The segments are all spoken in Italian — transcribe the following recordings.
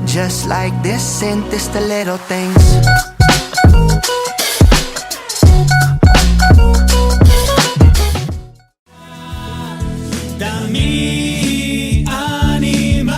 just like this, ain't this the little things? Dami animas.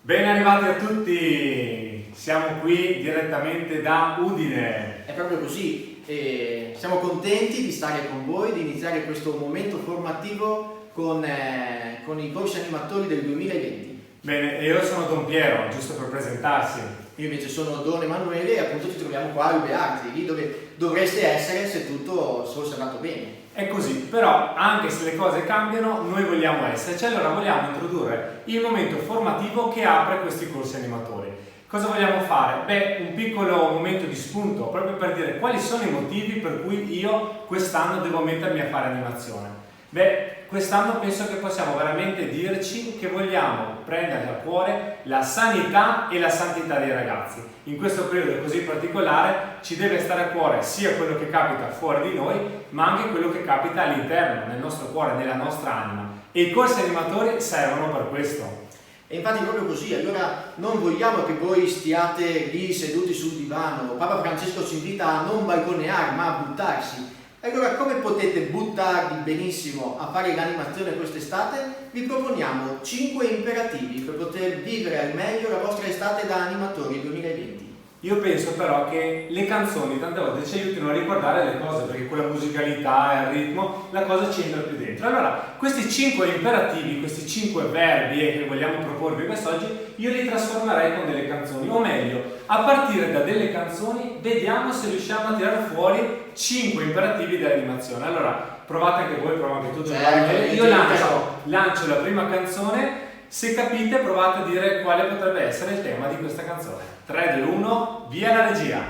Ben arrivati a tutti, siamo qui direttamente da Udine. È proprio così, e siamo contenti di stare con voi, di iniziare questo momento formativo con i corsi animatori del 2020. Bene, e io sono Don Piero, giusto per presentarsi. Io invece sono Don Emanuele e appunto ci troviamo qua a Ubearti, lì dove dovreste essere se tutto fosse andato bene. È così, però anche se le cose cambiano, noi vogliamo esserci, allora vogliamo introdurre il momento formativo che apre questi corsi animatori. Cosa vogliamo fare? Beh, un piccolo momento di spunto, proprio per dire quali sono i motivi per cui io quest'anno devo mettermi a fare animazione. Beh, quest'anno penso che possiamo veramente dirci che vogliamo prendere a cuore la sanità e la santità dei ragazzi. In questo periodo così particolare ci deve stare a cuore sia quello che capita fuori di noi, ma anche quello che capita all'interno, nel nostro cuore, nella nostra anima. E i corsi animatori servono per questo. E infatti proprio così, allora non vogliamo che voi stiate lì seduti sul divano. Papa Francesco ci invita a non balconeare ma a buttarsi. Allora come potete buttarvi benissimo a fare l'animazione quest'estate? Vi proponiamo 5 imperativi per poter vivere al meglio la vostra estate da animatori 2020. Io penso però che le canzoni tante volte ci aiutino a ricordare le cose, perché con la musicalità e il ritmo la cosa ci entra più dentro. Allora, questi 5 imperativi, questi 5 verbi che vogliamo proporvi quest'oggi, io li trasformerei con delle canzoni, o meglio, a partire da delle canzoni vediamo se riusciamo a tirare fuori 5 imperativi dell'animazione. Allora, provate anche voi, provate anche tu. Io lancio la prima canzone. Se capite, provate a dire quale potrebbe essere il tema di questa canzone. 3, 2, 1, via la regia!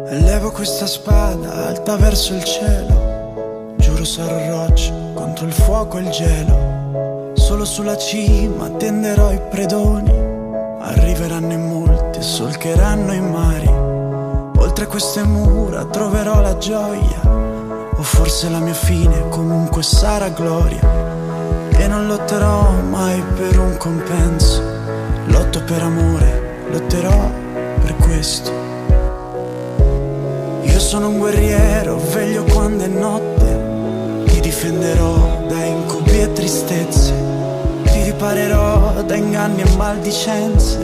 Levo questa spada alta verso il cielo, giuro sarò roccia contro il fuoco e il gelo. Solo sulla cima tenderò i predoni, arriveranno in molti e solcheranno i mari. Oltre queste mura troverò la gioia, o forse la mia fine comunque sarà gloria. E non lotterò mai per un compenso, lotto per amore, lotterò per questo. Io sono un guerriero, veglio quando è notte, ti difenderò da incubi e tristezze, ti riparerò da inganni e maldicenze,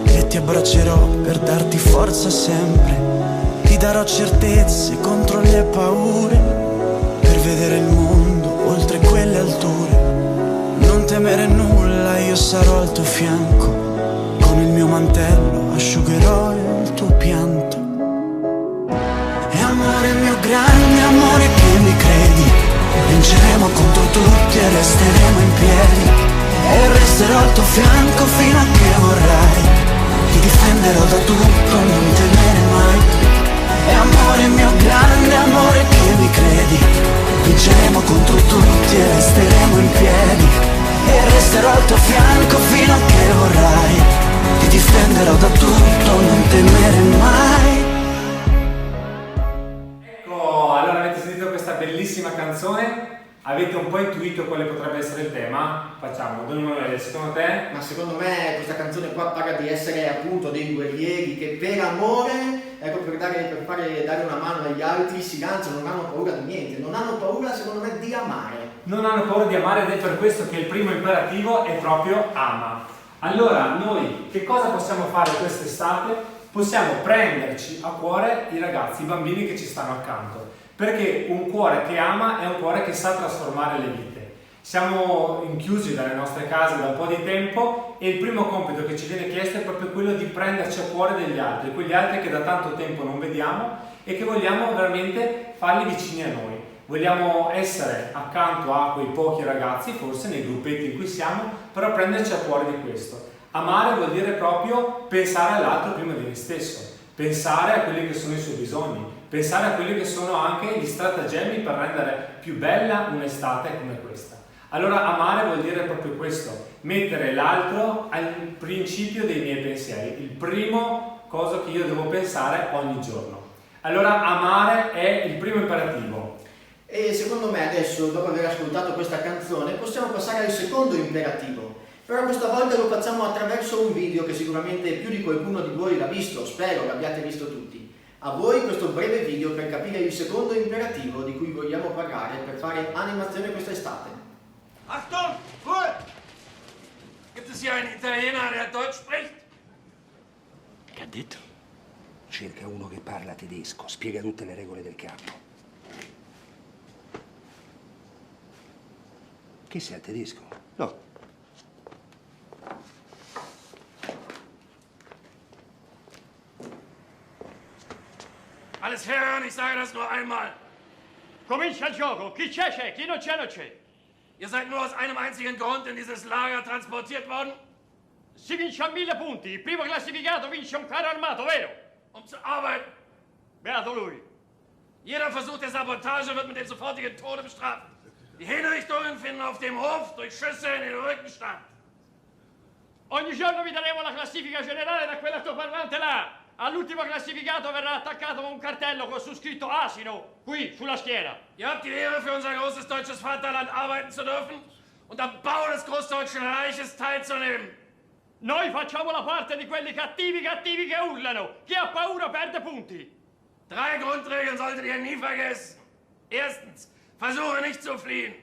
e ti abbraccerò per darti forza sempre. Ti darò certezze contro le paure, per vedere il mondo oltre quelle alture. Non temere nulla, io sarò al tuo fianco, con il mio mantello asciugherò il tuo pianto. E amore mio grande amore che mi credi, vinceremo contro tutti e resteremo in piedi. E resterò al tuo fianco fino a che vorrai, ti difenderò da tutto, non temere mai. E amore mio grande amore che mi credi, vinceremo contro tutti e resteremo in piedi. E resterò al tuo fianco fino a che vorrai, ti difenderò da tutto, non temere mai. Ecco, allora avete sentito questa bellissima canzone? Avete un po' intuito quale potrebbe essere il tema? Facciamo, Don Emanuele, secondo te? Ma secondo me questa canzone qua parla di essere appunto dei guerrieri che per amore, ecco, per dare una mano agli altri si lanciano, non hanno paura di niente, non hanno paura secondo me di amare. Non hanno paura di amare ed è per questo che il primo imperativo è proprio ama. Allora, noi che cosa possiamo fare quest'estate? Possiamo prenderci a cuore i ragazzi, i bambini che ci stanno accanto. Perché un cuore che ama è un cuore che sa trasformare le vite. Siamo inchiusi dalle nostre case da un po' di tempo e il primo compito che ci viene chiesto è proprio quello di prenderci a cuore degli altri, quegli altri che da tanto tempo non vediamo e che vogliamo veramente farli vicini a noi. Vogliamo essere accanto a quei pochi ragazzi, forse nei gruppetti in cui siamo, però prenderci a cuore di questo. Amare vuol dire proprio pensare all'altro prima di me stesso, pensare a quelli che sono i suoi bisogni, pensare a quelli che sono anche gli stratagemmi per rendere più bella un'estate come questa. Allora amare vuol dire proprio questo, mettere l'altro al principio dei miei pensieri, il primo cosa che io devo pensare ogni giorno. Allora amare è il primo imperativo. E secondo me adesso, dopo aver ascoltato questa canzone, possiamo passare al secondo imperativo. Però questa volta lo facciamo attraverso un video che sicuramente più di qualcuno di voi l'ha visto, spero l'abbiate visto tutti. A voi questo breve video per capire il secondo imperativo di cui vogliamo parlare per fare animazione quest'estate. Achtung! Ruhe! Gibt es hier einen Italiener, der Deutsch spricht? Che ha detto? Cerca uno che parla tedesco, spiega tutte le regole del campo. Che sei a tedesco? No. Alles herhören, ich sage das nur einmal. Comincia il gioco, chi c'è, chi non c'è non c'è. Ihr seid nur aus einem einzigen Grund in dieses Lager transportiert worden? Si vince a 1000 punti, il primo classificato vince un carro armato, vero? Um zu arbeiten. Beato lui. Jeder Versuch der Sabotage wird mit dem sofortigen Tode bestraft. Die Hinrichtungen finden auf dem Hof durch Schüsse in den Rücken statt. Ogni giorno vi daremo la classifica generale da quell'altoparlante là. All'ultimo classificato verrà attaccato un cartello con su scritto asino, qui, sulla schiena. Ihr habt die Ehre, für unser großes deutsches Vaterland arbeiten zu dürfen und am Bau des Großdeutschen Reiches teilzunehmen. Noi facciamo la parte di quelli cattivi che urlano. Chi ha paura perde punti. 3 Grundregeln solltet ihr nie vergessen. Erstens, versuche nicht zu fliehen.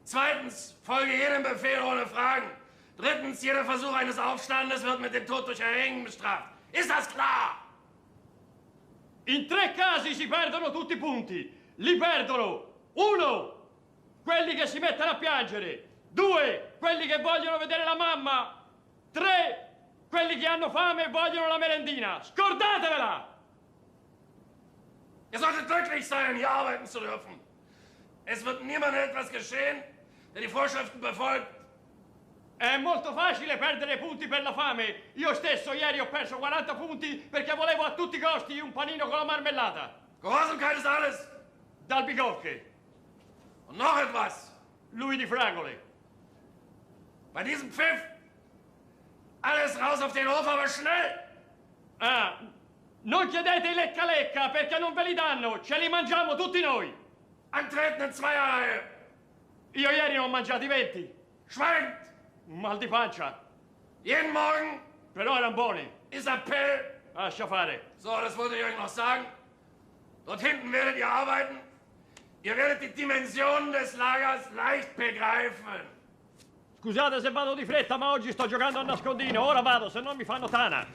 Zweitens, folge jedem Befehl ohne Fragen. Drittens, jeder Versuch eines Aufstandes wird mit dem Tod durch Erhängen bestraft. Ist das klar? In 3 casi si perdono tutti i punti. Li perdono 1, quelli che si mettono a piangere. 2, quelli che vogliono vedere la mamma. 3, quelli che hanno fame e vogliono la merendina. Scordatevela! Ihr solltet glücklich sein, hier arbeiten zu dürfen. Es wird niemandem etwas geschehen, der die Vorschriften befolgt. È molto facile perdere punti per la fame. Io stesso ieri ho perso 40 punti perché volevo a tutti i costi un panino con la marmellata. Gehorsamkeit ist alles. Dal Bicocche. Und noch etwas. Lui di Fragole. Bei diesem Pfiff, alles raus auf den Hof, aber schnell. Ah, non chiedete i lecca perché non ve li danno. Ce li mangiamo tutti noi. Antreten in Zweierreihe. Io ieri ne ho mangiati 20. Schweigend. Mal di pancia. Jeden Morgen Però erano buoni. ist Appell. Lascia fare. So, das wollte ich euch noch sagen. Dort hinten werdet ihr arbeiten. Ihr werdet die Dimensionen des Lagers leicht begreifen. Scusate se vado di fretta, ma oggi sto giocando a nascondino. Ora vado, se no mi fanno tana.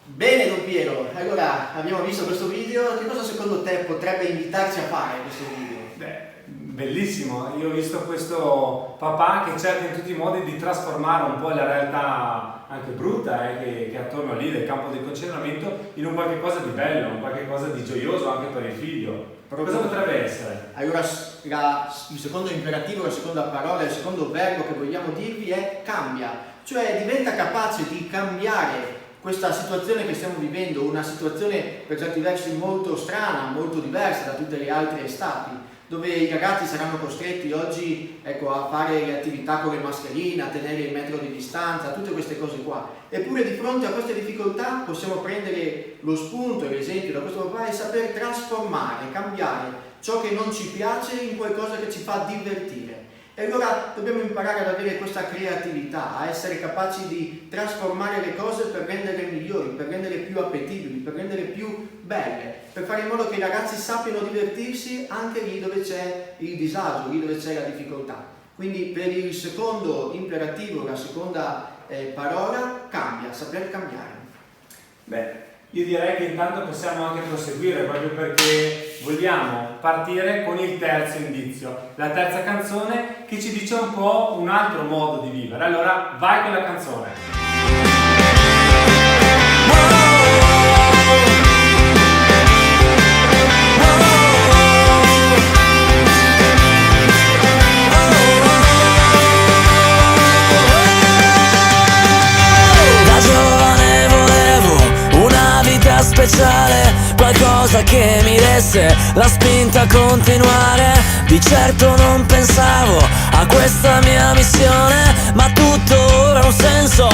Bene Don Piero, allora abbiamo visto questo video, che cosa secondo te potrebbe invitarci a fare questo video? Beh, bellissimo, io ho visto questo papà che cerca in tutti i modi di trasformare un po' la realtà anche brutta che è attorno lì del campo del concentramento in un qualche cosa di bello, un qualche cosa di gioioso anche per il figlio. Cosa potrebbe essere? Allora il secondo imperativo, la seconda parola, il secondo verbo che vogliamo dirvi è cambia, cioè diventa capace di cambiare questa situazione che stiamo vivendo, una situazione per certi versi molto strana, molto diversa da tutte le altre estati, dove i ragazzi saranno costretti oggi a fare le attività con le mascherine, a tenere il metro di distanza, tutte queste cose qua. Eppure di fronte a queste difficoltà possiamo prendere lo spunto e l'esempio da questo papà e saper trasformare, cambiare ciò che non ci piace in qualcosa che ci fa divertire. E allora dobbiamo imparare ad avere questa creatività, a essere capaci di trasformare le cose per renderle migliori, per renderle più appetibili, per renderle più belle, per fare in modo che i ragazzi sappiano divertirsi anche lì dove c'è il disagio, lì dove c'è la difficoltà. Quindi per il secondo imperativo, la seconda parola, cambia, saper cambiare. Beh, io direi che intanto possiamo anche proseguire proprio perché vogliamo partire con il terzo indizio, la terza canzone che ci dice un po' un altro modo di vivere. Allora vai con la canzone. Speciale, qualcosa che mi desse la spinta a continuare. Di certo non pensavo a questa mia missione, ma tutto ora ha un senso.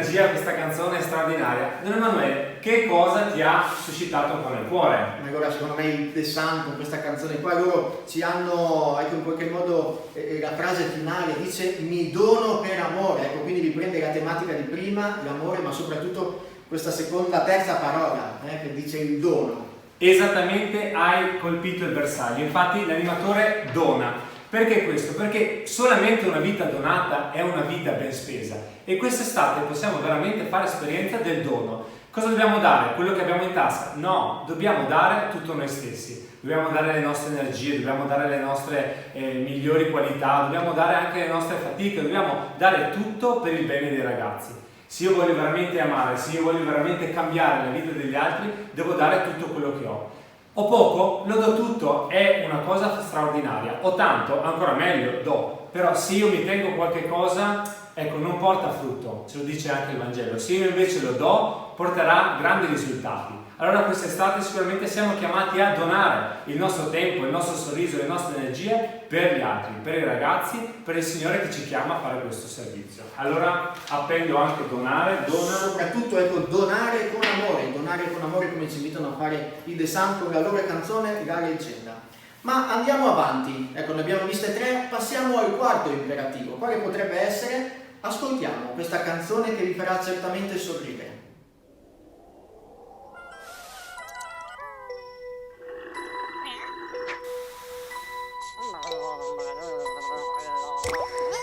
energia, questa canzone è straordinaria. Don Emanuele, che cosa ti ha suscitato un po' nel cuore? Allora, secondo me il The Sun con questa canzone qua, loro ci hanno, ecco, in qualche modo la frase finale dice mi dono per amore, ecco, quindi riprende la tematica di prima, l'amore, ma soprattutto questa terza parola che dice il dono. Esattamente, hai colpito il bersaglio. Infatti l'animatore dona. Perché questo? Perché solamente una vita donata è una vita ben spesa, e quest'estate possiamo veramente fare esperienza del dono. Cosa dobbiamo dare? Quello che abbiamo in tasca? No, dobbiamo dare tutto noi stessi, dobbiamo dare le nostre energie, dobbiamo dare le nostre migliori qualità, dobbiamo dare anche le nostre fatiche, dobbiamo dare tutto per il bene dei ragazzi. Se io voglio veramente amare, se io voglio veramente cambiare la vita degli altri, devo dare tutto quello che ho. Ho poco, lo do tutto, è una cosa straordinaria. Ho tanto, ancora meglio, do. Però se io mi tengo qualche cosa, ecco, non porta frutto, ce lo dice anche il Vangelo. Se io invece lo do, porterà grandi risultati. Allora quest'estate sicuramente siamo chiamati a donare il nostro tempo, il nostro sorriso, le nostre energie per gli altri, per i ragazzi, per il Signore che ci chiama a fare questo servizio. Allora appendo anche donare, soprattutto ecco, donare con amore come ci invitano a fare i The Sun con la loro canzone La leggenda. Ma andiamo avanti, ecco, ne abbiamo viste 3, passiamo al quarto imperativo. Quale potrebbe essere? Ascoltiamo questa canzone che vi farà certamente sorridere.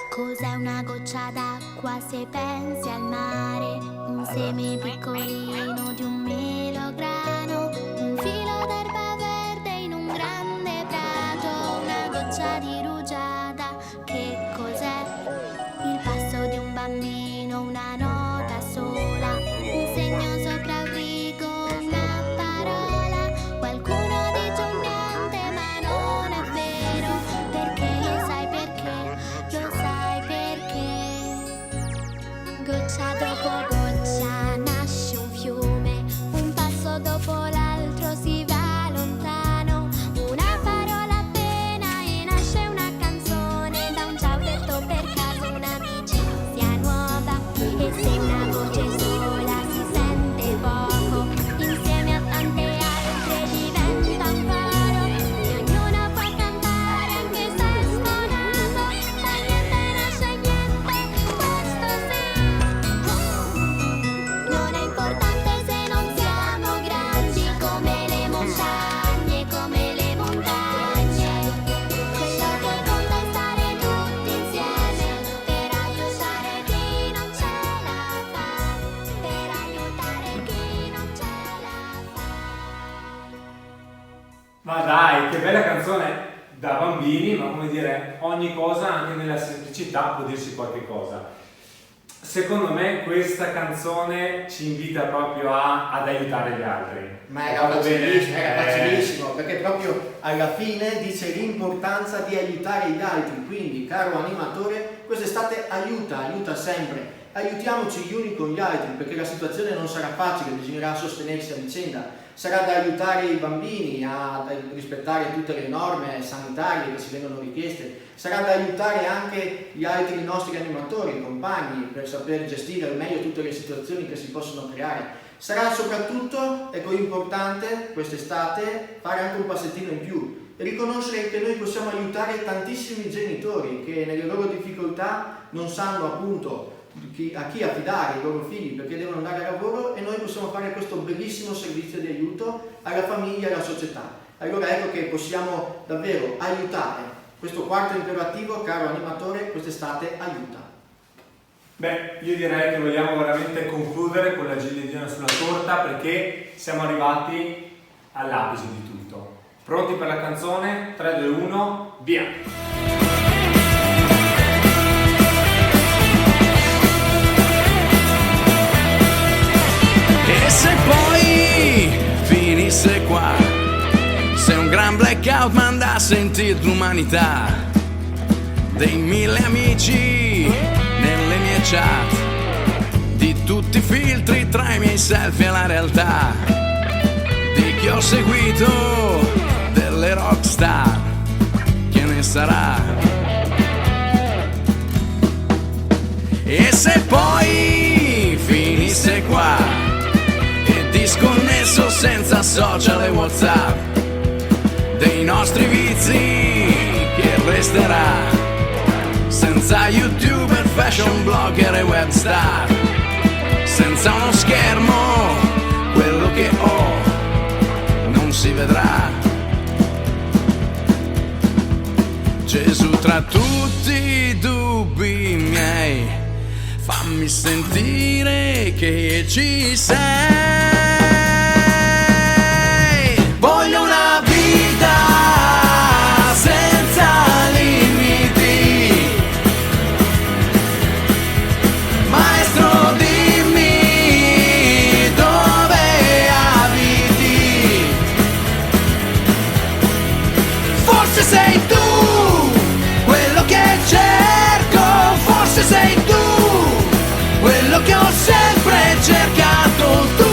Cos'è una goccia d'acqua se pensi al mare? Un seme piccolino di un melograno, un filo d'erba verde in un grande prato, una goccia di rugiada, che cos'è? Il passo di un bambino, una nota sola, un segno sopra un rigo, una parola, qualcuno dice un niente ma non è vero, perché lo sai perché, lo sai perché. Goccia dopo goccia nasce un fiume, un passo dopo l'altro si va lontano, una parola appena e nasce una canzone, da un ciao detto per caso un'amicizia nuova, e se una voce sola si sente poco, insieme a tante altre diventa un coro, e ognuno può cantare anche se è stonato, da niente nasce niente, questo sì. Non è importante se non siamo grandi come le montagne, come le montagne. Quello che conta è stare tutti insieme per aiutare chi non ce la fa, per aiutare chi non ce la fa. Ma dai, che bella canzone da bambini, ma come dire, ogni cosa anche nella semplicità può dirci qualche cosa. Secondo me questa canzone ci invita proprio ad aiutare gli altri. Ma era facilissimo, perché proprio alla fine dice l'importanza di aiutare gli altri, quindi caro animatore, quest'estate aiuta sempre, aiutiamoci gli uni con gli altri, perché la situazione non sarà facile, bisognerà sostenersi a vicenda, sarà da aiutare i bambini a rispettare tutte le norme sanitarie che ci vengono richieste, sarà da aiutare anche gli altri nostri animatori, compagni, per saper gestire al meglio tutte le situazioni che si possono creare. Sarà soprattutto, ecco, importante quest'estate fare anche un passettino in più, riconoscere che noi possiamo aiutare tantissimi genitori che nelle loro difficoltà non sanno appunto a chi affidare i loro figli perché devono andare a lavoro, e noi possiamo fare questo bellissimo servizio di aiuto alla famiglia e alla società. Allora ecco che possiamo davvero aiutare. Questo quarto imperativo, caro animatore, quest'estate aiuta. Beh, io direi che vogliamo veramente concludere con la giliardina sulla torta, perché siamo arrivati all'apice di tutto. Pronti per la canzone? 3, 2, 1, via! E se poi finisse qua, se un gran blackout mandasse in tilt l'umanità dei 1000 amici nelle mie chat, di tutti i filtri tra i miei selfie e la realtà, di chi ho seguito, delle rockstar, che ne sarà? E se poi finisse qua e disconnesso senza social e WhatsApp dei nostri vizi, che resterà senza youtuber, fashion blogger e web star, senza uno schermo quello che ho non si vedrà. Gesù, tra tutti i dubbi miei, fammi sentire che ci sei. Voglio una vita senza limiti, maestro dimmi dove abiti, forse sei tu quello che cerco, forse sei tu quello che ho sempre cercato, tu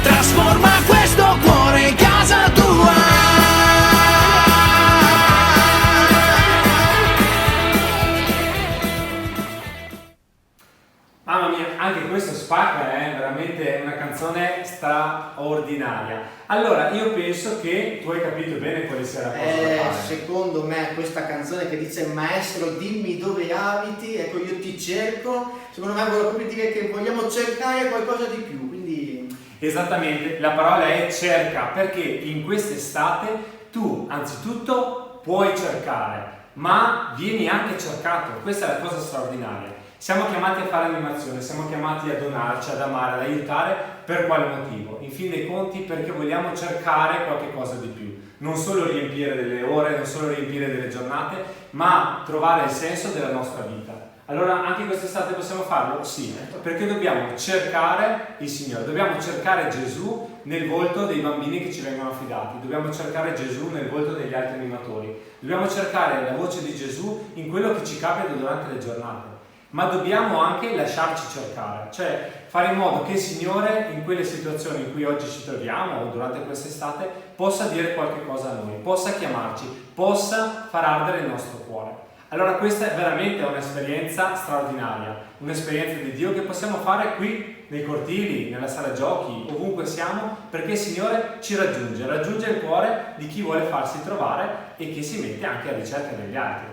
trasforma questo cuore in casa tua. Mamma mia, anche questo spacca, è veramente una canzone straordinaria. Allora, io penso che tu hai capito bene quale sia la cosa da fare. Secondo me questa canzone che dice maestro dimmi dove abiti, ecco io ti cerco, secondo me vuole proprio dire che vogliamo cercare qualcosa di più, quindi... Esattamente, la parola è cerca, perché in quest'estate tu anzitutto puoi cercare, ma vieni anche cercato, questa è la cosa straordinaria. Siamo chiamati a fare animazione, siamo chiamati a donarci, ad amare, ad aiutare, per quale motivo? In fin dei conti perché vogliamo cercare qualche cosa di più, non solo riempire delle ore, non solo riempire delle giornate, ma trovare il senso della nostra vita. Allora anche quest'estate possiamo farlo? Sì, perché dobbiamo cercare il Signore, dobbiamo cercare Gesù nel volto dei bambini che ci vengono affidati, dobbiamo cercare Gesù nel volto degli altri animatori, dobbiamo cercare la voce di Gesù in quello che ci capita durante le giornate. Ma dobbiamo anche lasciarci cercare, cioè fare in modo che il Signore in quelle situazioni in cui oggi ci troviamo o durante quest'estate possa dire qualche cosa a noi, possa chiamarci, possa far ardere il nostro cuore. Allora questa è veramente un'esperienza straordinaria, un'esperienza di Dio che possiamo fare qui nei cortili, nella sala giochi, ovunque siamo, perché il Signore ci raggiunge, raggiunge il cuore di chi vuole farsi trovare e che si mette anche a ricerca degli altri.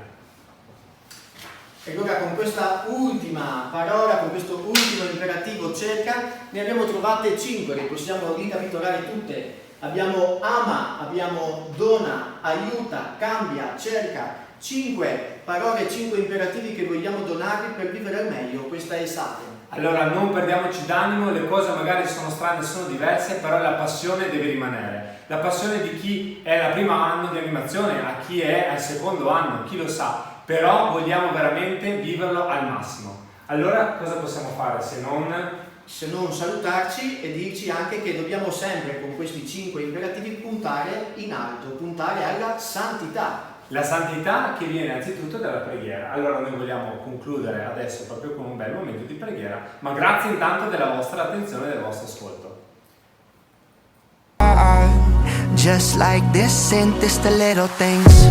E allora con questa ultima parola, con questo ultimo imperativo cerca, ne abbiamo trovate 5 che possiamo ricapitolare tutte. Abbiamo ama, abbiamo dona, aiuta, cambia, cerca. 5 parole, 5 imperativi che vogliamo donarvi per vivere al meglio questa estate. Allora non perdiamoci d'animo, le cose magari sono strane, sono diverse, però la passione deve rimanere. La passione di chi è al primo anno di animazione, a chi è al secondo anno, chi lo sa. Però vogliamo veramente viverlo al massimo. Allora cosa possiamo fare se non salutarci e dirci anche che dobbiamo sempre con questi 5 imperativi puntare in alto, puntare alla santità. La santità che viene anzitutto dalla preghiera. Allora noi vogliamo concludere adesso proprio con un bel momento di preghiera, ma grazie intanto della vostra attenzione e del vostro ascolto. Just like this, ain't this the little things?